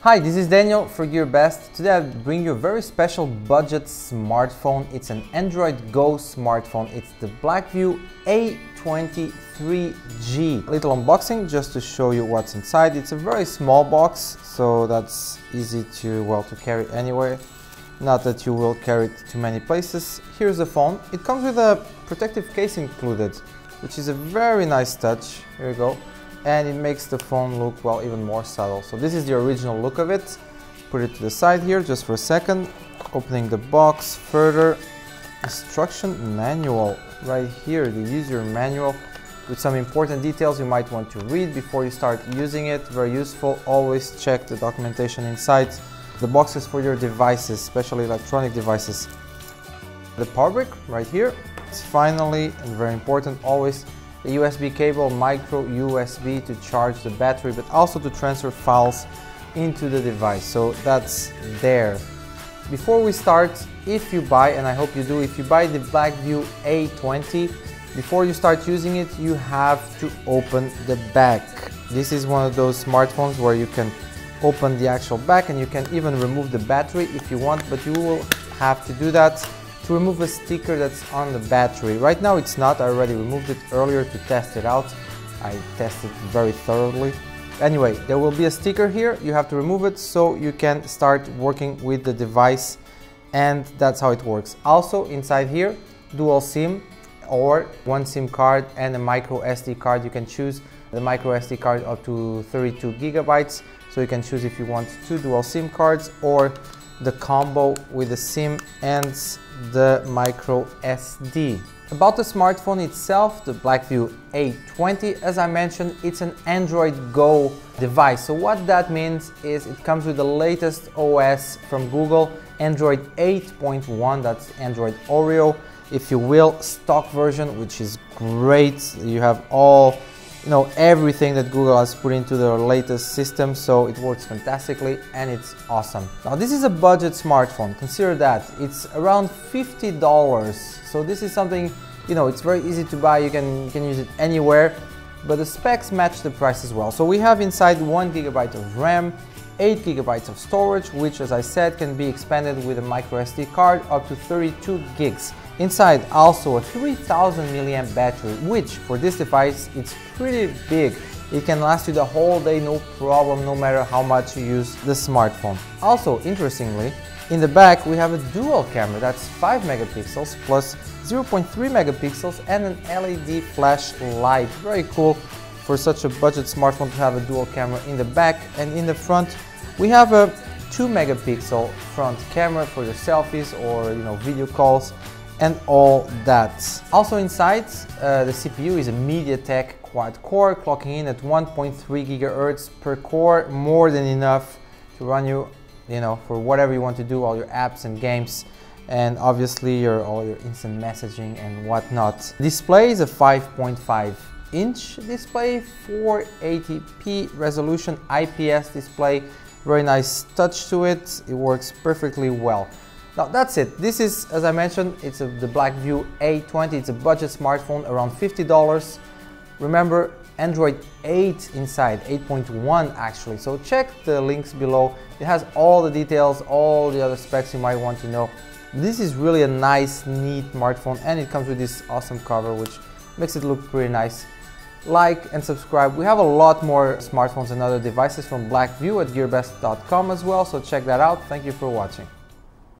Hi, this is Daniel for GearBest. Today I bring you a very special budget smartphone. It's an Android Go smartphone. It's the Blackview A20 3G. Little unboxing just to show you what's inside. It's a very small box, so that's easy to carry anywhere. Not that you will carry it to many places. Here's the phone. It comes with a protective case included, which is a very nice touch. Here you go. And it makes the phone look, well, even more subtle. So this is the original look of it. Put it to the side here just for a second. Opening the box further. Instruction manual right here, the user manual with some important details you might want to read before you start using it. Very useful. Always check the documentation inside. The box is for your devices, especially electronic devices. The power brick right here. It's finally, and very important, always the USB cable, micro USB to charge the battery, but also to transfer files into the device. So that's there. Before we start, if you buy, and I hope you do, if you buy the Blackview A20, before you start using it, you have to open the back. This is one of those smartphones where you can open the actual back and you can even remove the battery if you want, but you will have to do that to remove a sticker that's on the battery. Right now it's not, I already removed it earlier to test it out. I tested very thoroughly. Anyway, there will be a sticker here, you have to remove it so you can start working with the device, and that's how it works. Also inside here, dual SIM or one SIM card and a micro SD card. You can choose the micro SD card up to 32 gigabytes, so you can choose if you want two dual SIM cards or the combo with the SIM and the micro SD. About the smartphone itself, the Blackview A20, as I mentioned, it's an Android Go device. So what that means is it comes with the latest OS from Google, Android 8.1, that's Android Oreo, if you will, stock version, which is great. You have all, everything that Google has put into their latest system, so it works fantastically and it's awesome. Now this is a budget smartphone, consider that. It's around $50, so this is something, it's very easy to buy, you can use it anywhere, but the specs match the price as well. So we have inside 1 GB of RAM, 8 GB of storage, which, as I said, can be expanded with a micro SD card up to 32 gigs. Inside also a 3000 mAh battery, which for this device it's pretty big. It can last you the whole day, no problem, no matter how much you use the smartphone. Also, interestingly, in the back we have a dual camera, that's 5 megapixels plus 0.3 megapixels and an LED flash light. Very cool for such a budget smartphone to have a dual camera in the back. And in the front we have a 2 megapixel front camera for your selfies or video calls and all that. Also inside, the CPU is a MediaTek quad-core, clocking in at 1.3 GHz per core, more than enough to run you, for whatever you want to do, all your apps and games, and obviously all your instant messaging and whatnot. Display is a 5.5-inch display, 480p resolution, IPS display, very nice touch to it. It works perfectly well. Now that's it. This is, as I mentioned, it's the Blackview A20. It's a budget smartphone, around $50. Remember, Android 8 inside, 8.1 actually. So check the links below. It has all the details, all the other specs you might want to know. This is really a nice, neat smartphone, and it comes with this awesome cover, which makes it look pretty nice. Like and subscribe. We have a lot more smartphones and other devices from Blackview at gearbest.com as well, so check that out. Thank you for watching.